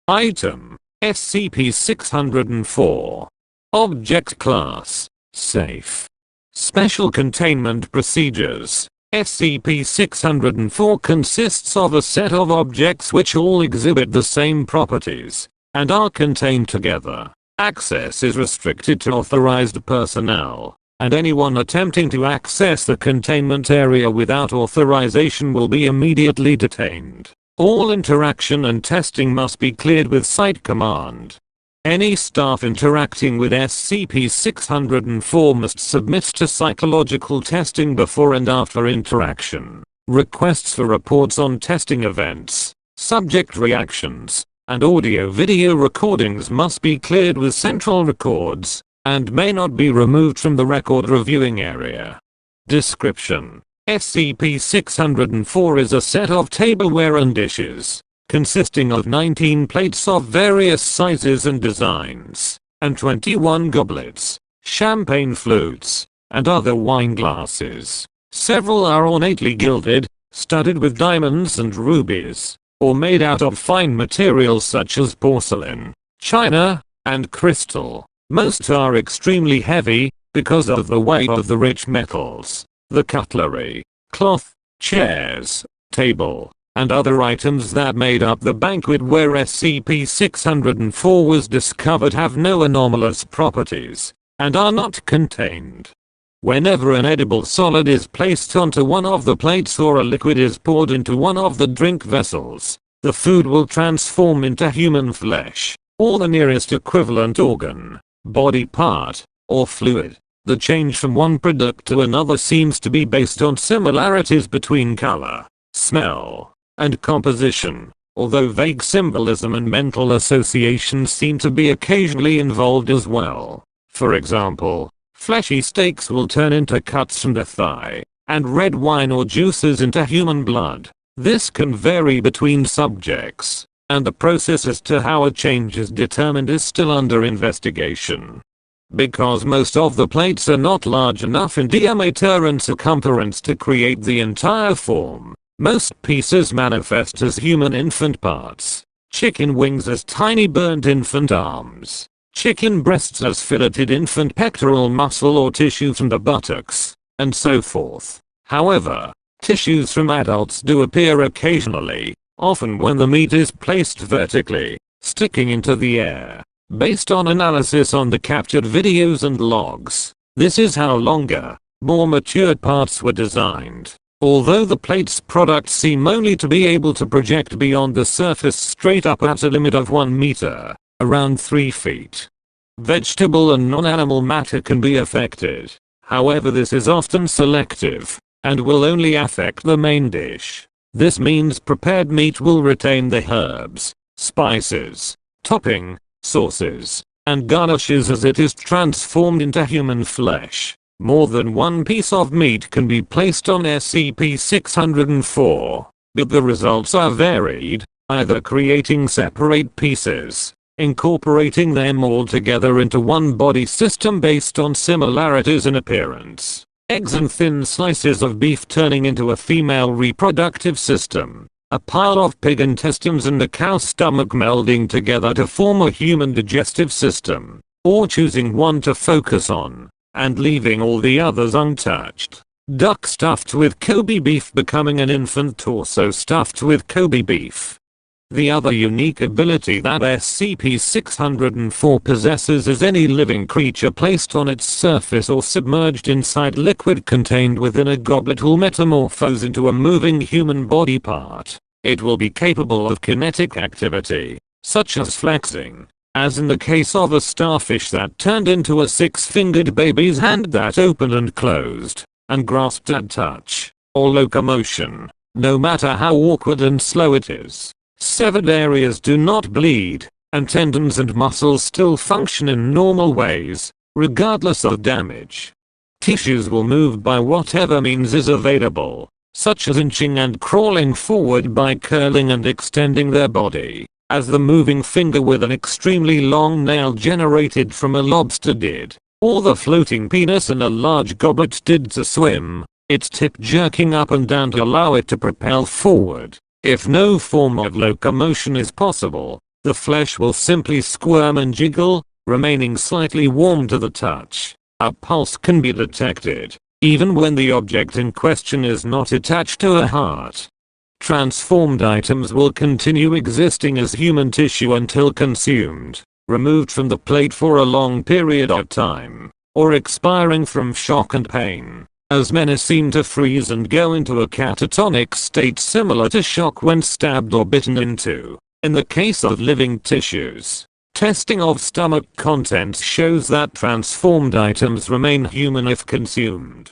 Item: SCP-604. Object Class: Safe. Special Containment Procedures: SCP-604 consists of a set of objects which all exhibit the same properties and are contained together. Access is restricted to authorized personnel, and anyone attempting to access the containment area without authorization will be immediately detained. All interaction and testing must be cleared with Site Command. Any staff interacting with SCP-604 must submit to psychological testing before and after interaction. Requests for reports on testing events, subject reactions, and audio-video recordings must be cleared with Central Records, and may not be removed from the record reviewing area. Description: SCP-604 is a set of tableware and dishes, consisting of 19 plates of various sizes and designs, and 21 goblets, champagne flutes, and other wine glasses. Several are ornately gilded, studded with diamonds and rubies, or made out of fine materials such as porcelain, china, and crystal. Most are extremely heavy, because of the weight of the rich metals. The cutlery, cloth, chairs, table, and other items that made up the banquet where SCP-604 was discovered have no anomalous properties, and are not contained. Whenever an edible solid is placed onto one of the plates or a liquid is poured into one of the drink vessels, the food will transform into human flesh, or the nearest equivalent organ, body part, or fluid. The change from one product to another seems to be based on similarities between color, smell, and composition, although vague symbolism and mental associations seem to be occasionally involved as well. For example, fleshy steaks will turn into cuts from the thigh, and red wine or juices into human blood. This can vary between subjects, and the process as to how a change is determined is still under investigation. Because most of the plates are not large enough in diameter and circumference to create the entire form, most pieces manifest as human infant parts. Chicken wings as tiny burnt infant arms. Chicken breasts as filleted infant pectoral muscle or tissue from the buttocks, and so forth. However, tissues from adults do appear occasionally, often when the meat is placed vertically, sticking into the air. Based on analysis on the captured videos and logs, this is how longer, more matured parts were designed. Although the plate's products seem only to be able to project beyond the surface straight up at a limit of 1 meter, around 3 feet. Vegetable and non-animal matter can be affected. However, this is often selective, and will only affect the main dish. This means prepared meat will retain the herbs, spices, topping, sauces, and garnishes as it is transformed into human flesh. More than one piece of meat can be placed on SCP-604, but the results are varied, either creating separate pieces, incorporating them all together into one body system based on similarities in appearance, eggs and thin slices of beef turning into a female reproductive system, a pile of pig intestines and a cow stomach melding together to form a human digestive system, or choosing one to focus on, and leaving all the others untouched. Duck stuffed with Kobe beef becoming an infant torso stuffed with Kobe beef. The other unique ability that SCP-604 possesses is any living creature placed on its surface or submerged inside liquid contained within a goblet will metamorphose into a moving human body part. It will be capable of kinetic activity, such as flexing, as in the case of a starfish that turned into a 6-fingered baby's hand that opened and closed, and grasped at touch, or locomotion, no matter how awkward and slow it is. Severed areas do not bleed, and tendons and muscles still function in normal ways, regardless of damage. Tissues will move by whatever means is available, such as inching and crawling forward by curling and extending their body, as the moving finger with an extremely long nail generated from a lobster did, or the floating penis in a large goblet did to swim, its tip jerking up and down to allow it to propel forward. If no form of locomotion is possible, The flesh will simply squirm and jiggle, remaining slightly warm to the touch. A pulse can be detected, even when the object in question is not attached to a heart. Transformed items will continue existing as human tissue until consumed, removed from the plate for a long period of time, or expiring from shock and pain, as many seem to freeze and go into a catatonic state similar to shock when stabbed or bitten into. In the case of living tissues, testing of stomach contents shows that transformed items remain human if consumed.